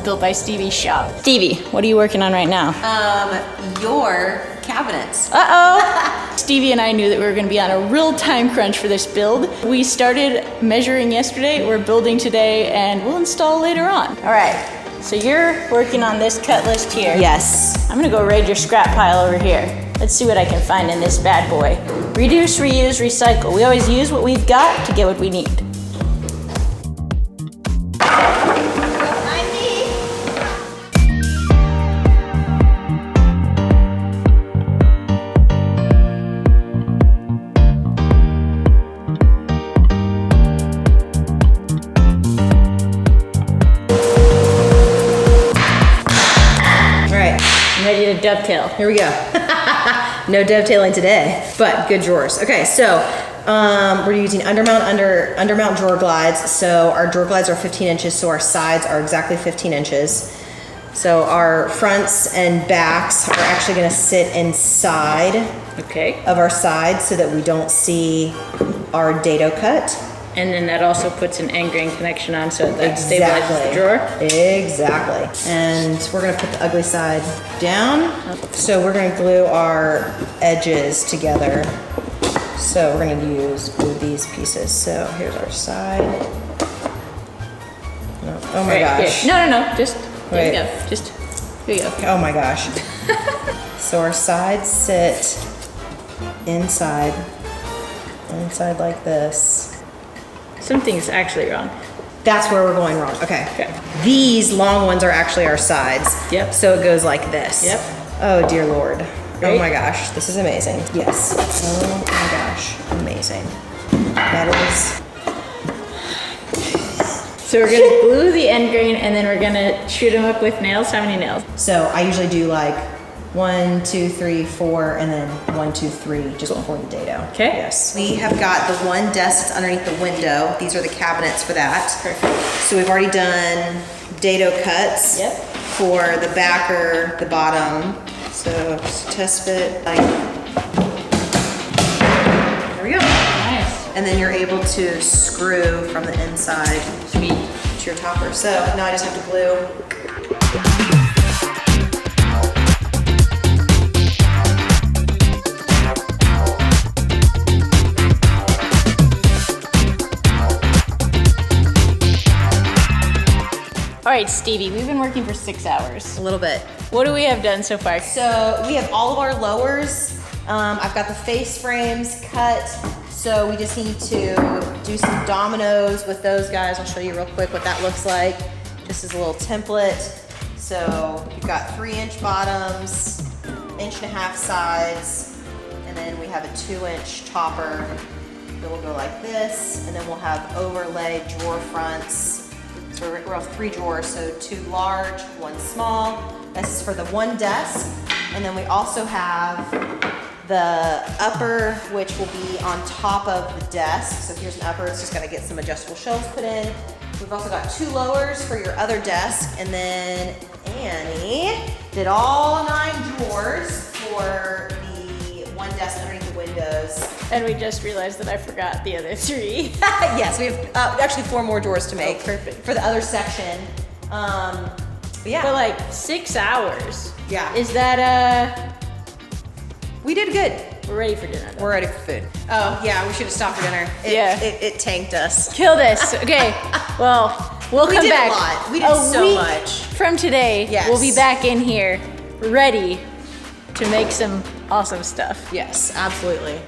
Built by Stevie shop. Stevie, what are you working on right now? Your cabinets. Uh-oh. Stevie and I knew that we were gonna be on a real time crunch for this build. We started measuring yesterday, we're building today, and we'll install later on. All right, so you're working on this cut list here. Yes. I'm gonna go raid your scrap pile over here. Let's see what I can find in this bad boy. Reduce, reuse, recycle. We always use what we've got to get what we need. Ready to dovetail. Here we go. No dovetailing today, but good drawers. Okay, so we're using undermount drawer glides. So our drawer glides are 15 inches, so our sides are exactly 15 inches. So our fronts and backs are actually gonna sit inside of our sides so that we don't see our dado cut. And then that also puts an end grain connection on so that stabilizes the drawer. Exactly. And we're gonna put the ugly side down. So we're gonna glue our edges together. So we're gonna glue these pieces. So here's our side. Oh my gosh. Here. No. Just, there you go. Just, here you go. Oh my gosh. So our sides sit inside like this. Something's actually wrong. That's where we're going wrong. Okay. These long ones are actually our sides. Yep. So it goes like this. Yep. Oh dear Lord. Right? Oh my gosh, this is amazing. Yes. Oh my gosh, amazing. That is. So we're gonna glue the end grain and then we're gonna shoot them up with nails. How many nails? So I usually do like 1, 2, 3, 4, and then 1, 2, 3 just before the dado. Okay. Yes. We have got the one desk that's underneath the window. These are the cabinets for that. Perfect. So we've already done dado cuts for the backer, the bottom. So just test fit like, there we go. Nice. And then you're able to screw from the inside to your topper. So now I just have to glue. All right, Stevie, we've been working for 6 hours. A little bit. What do we have done so far? So we have all of our lowers. I've got the face frames cut. So we just need to do some dominoes with those guys. I'll show you real quick what that looks like. Just as a little template. So you've got 3-inch bottoms, 1.5-inch sides, and then we have a 2-inch topper that will go like this. And then we'll have overlay drawer fronts. So we'll have 3 drawers, so 2 large, 1 small. This is for the one desk. And then we also have the upper, which will be on top of the desk. So here's an upper, it's just gonna get some adjustable shelves put in. We've also got 2 lowers for your other desk. And then Annie did all 9 drawers for the one desk underneath the windows. And we just realized that I forgot the other 3. Yes, we have actually 4 more drawers to make. Oh, perfect. For the other section. But yeah. For like 6 hours. Yeah. Is that, we did good. we're ready for dinner though. We're ready for food. Oh yeah, we should have stopped for dinner. It tanked us. Kill this. Okay. Well, we'll come did back. a lot. We did so week much. From today, Yes. we'll be back in here ready to make some awesome stuff. Yes, absolutely.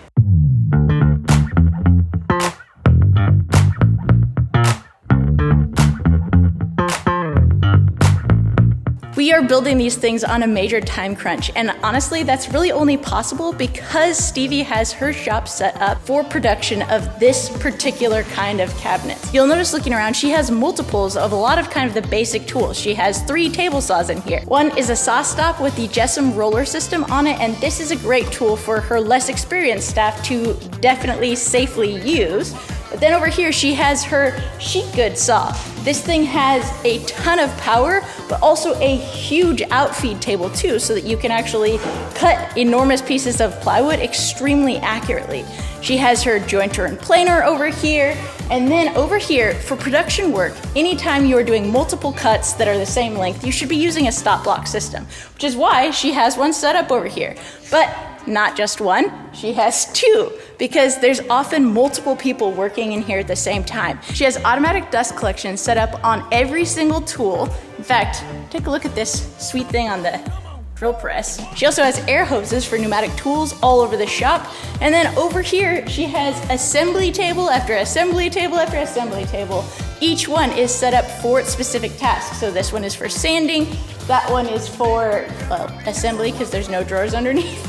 We are building these things on a major time crunch, and honestly, that's really only possible because Stevie has her shop set up for production of this particular kind of cabinet. You'll notice looking around, she has multiples of a lot of kind of the basic tools. She has 3 table saws in here. One is a saw stop with the Jessam roller system on it, and this is a great tool for her less experienced staff to definitely safely use. But then over here, she has her sheet goods saw. This thing has a ton of power, but also a huge outfeed table too, so that you can actually cut enormous pieces of plywood extremely accurately. She has her jointer and planer over here. And then over here, for production work, anytime you are doing multiple cuts that are the same length, you should be using a stop block system, which is why she has one set up over here. But not just one, she has two, because there's often multiple people working in here at the same time. She has automatic dust collection set up on every single tool. In fact, take a look at this sweet thing on the drill press. She also has air hoses for pneumatic tools all over the shop. And then over here, she has assembly table after assembly table after assembly table. Each one is set up for its specific task. So this one is for sanding. That one is for, well, assembly, because there's no drawers underneath.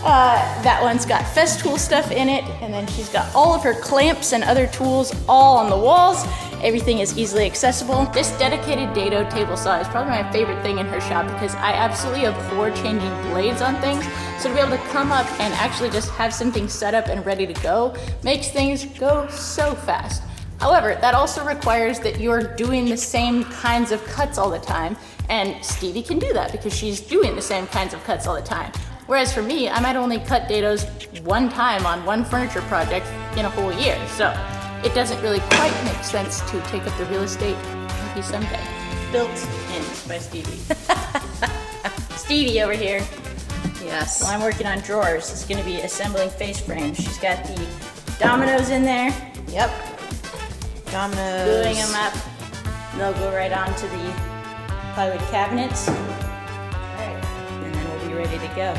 That one's got Festool stuff in it, and then she's got all of her clamps and other tools all on the walls. Everything is easily accessible. This dedicated dado table saw is probably my favorite thing in her shop because I absolutely abhor changing blades on things. So to be able to come up and actually just have something set up and ready to go makes things go so fast. However, that also requires that you're doing the same kinds of cuts all the time, and Stevie can do that because she's doing the same kinds of cuts all the time. Whereas for me, I might only cut dados one time on one furniture project in a whole year. So it doesn't really quite make sense to take up the real estate, maybe someday. Built in by Stevie. Stevie over here. Yes. While I'm working on drawers, it's gonna be assembling face frames. She's got the dominoes in there. Yep. Dominoes. Gluing them up. They'll go right onto the plywood cabinets. All right, and then we'll be ready to go.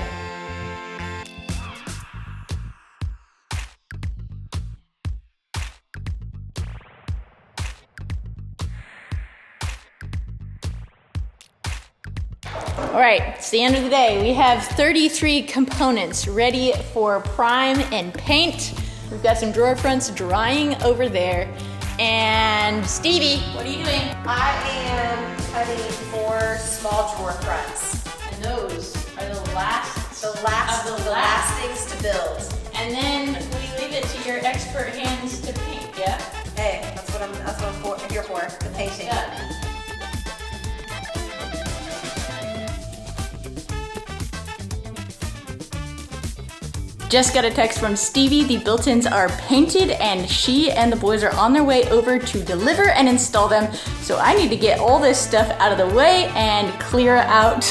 All right, it's the end of the day. We have 33 components ready for prime and paint. We've got some drawer fronts drying over there. And Stevie, what are you doing? I am cutting 4 small drawer fronts. And those are the last The last things to build. And then we leave it to your expert hands to paint, yeah? Hey, that's what I'm here for, the painting. Yeah. Just got a text from Stevie. The built-ins are painted and she and the boys are on their way over to deliver and install them. So I need to get all this stuff out of the way and clear out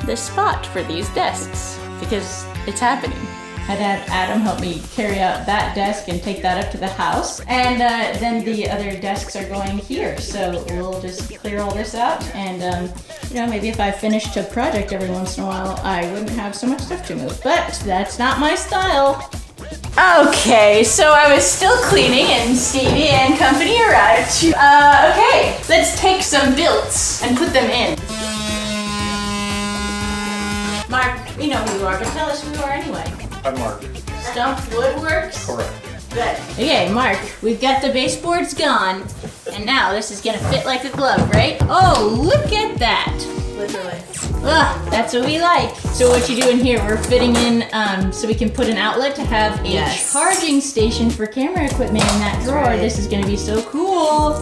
the spot for these desks because it's happening. I'd have Adam help me carry out that desk and take that up to the house. And then the other desks are going here. So we'll just clear all this out and you know, maybe if I finished a project every once in a while, I wouldn't have so much stuff to move, but that's not my style. Okay, so I was still cleaning and Stevie and company arrived. Okay, let's take some builts and put them in. Mark, we know who you are, but tell us who you are anyway. I'm Mark. Stump Woodworks? Correct. Good. Okay, Mark, we've got the baseboards gone, and now this is gonna fit like a glove, right? Oh, look at that! Literally. Ugh, that's what we like. So what you doing here, we're fitting in so we can put an outlet to have a charging station for camera equipment in that drawer. Right. This is gonna be so cool.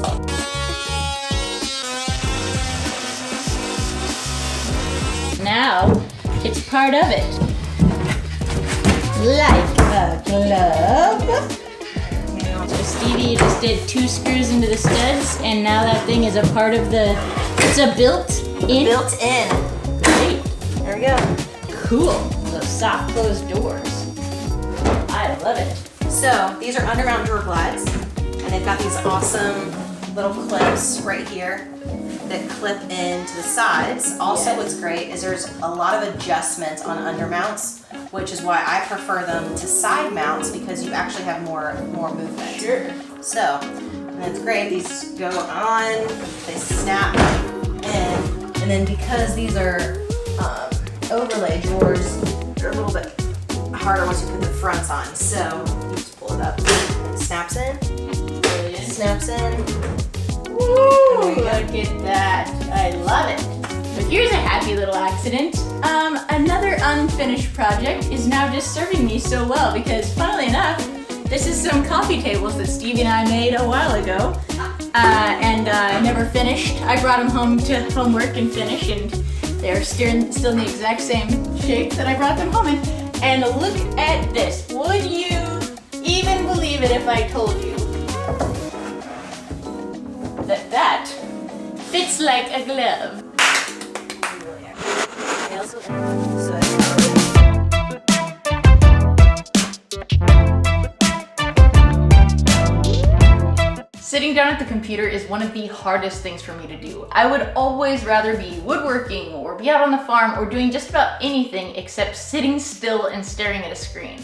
Now, it's part of it. Like a glove. So Stevie just did 2 screws into the studs, and now that thing is a part of the, it's a built-in. Built-in. Great. There we go. Cool. Those soft closed doors. I love it. So these are undermount drawer glides, and they've got these awesome little clips right here that clip into the sides. Also, what's great is there's a lot of adjustments on undermounts, which is why I prefer them to side mounts because you actually have more movement. Sure. So, and that's great. These go on, they snap in, and then because these are overlay drawers, they're a little bit harder once you put the fronts on. So you just pull it up, it snaps in, Brilliant. snaps in. Woo, look at that. I love it. But here's a happy little accident. Another unfinished project is now just serving me so well because funnily enough, This is some coffee tables that Stevie and I made a while ago, and I never finished. I brought them home to homework and finish, and they're still in the exact same shape that I brought them home in. And look at this. Would you even believe it if I told you that that fits like a glove? Sitting down at the computer is one of the hardest things for me to do. I would always rather be woodworking or be out on the farm or doing just about anything except sitting still and staring at a screen.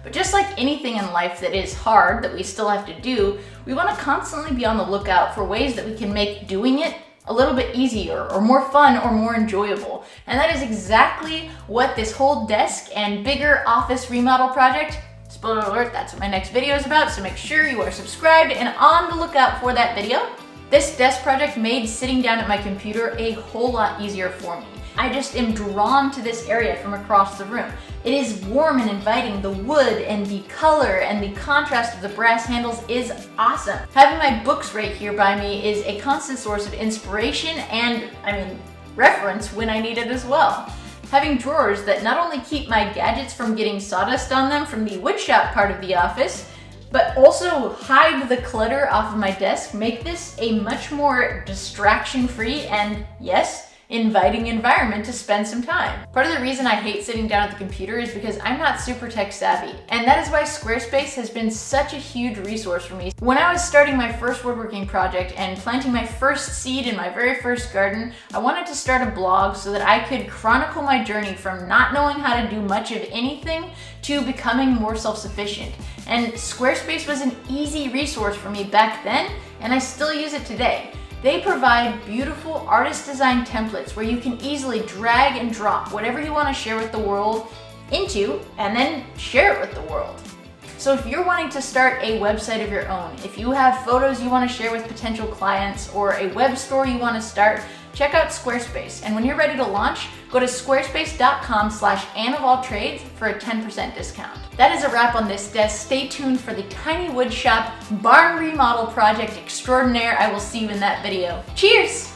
But just like anything in life that is hard that we still have to do, we want to constantly be on the lookout for ways that we can make doing it a little bit easier or more fun or more enjoyable. And that is exactly what this whole desk and bigger office remodel project, spoiler alert, that's what my next video is about, so make sure you are subscribed and on the lookout for that video. This desk project made sitting down at my computer a whole lot easier for me. I just am drawn to this area from across the room. It is warm and inviting. The wood and the color and the contrast of the brass handles is awesome. Having my books right here by me is a constant source of inspiration and, reference when I need it as well. Having drawers that not only keep my gadgets from getting sawdust on them from the woodshop part of the office, but also hide the clutter off of my desk make this a much more distraction-free and, yes, inviting environment to spend some time. Part of the reason I hate sitting down at the computer is because I'm not super tech savvy, and that is why Squarespace has been such a huge resource for me. When I was starting my first woodworking project and planting my first seed in my very first garden, I wanted to start a blog so that I could chronicle my journey from not knowing how to do much of anything to becoming more self-sufficient. And Squarespace was an easy resource for me back then, and I still use it today. They provide beautiful artist-designed templates where you can easily drag and drop whatever you want to share with the world into and then share it with the world. So if you're wanting to start a website of your own, if you have photos you want to share with potential clients or a web store you want to start, check out Squarespace. And when you're ready to launch, go to squarespace.com/AnnofAllTrades for a 10% discount. That is a wrap on this desk. Stay tuned for the tiny woodshop barn remodel project extraordinaire. I will see you in that video. Cheers!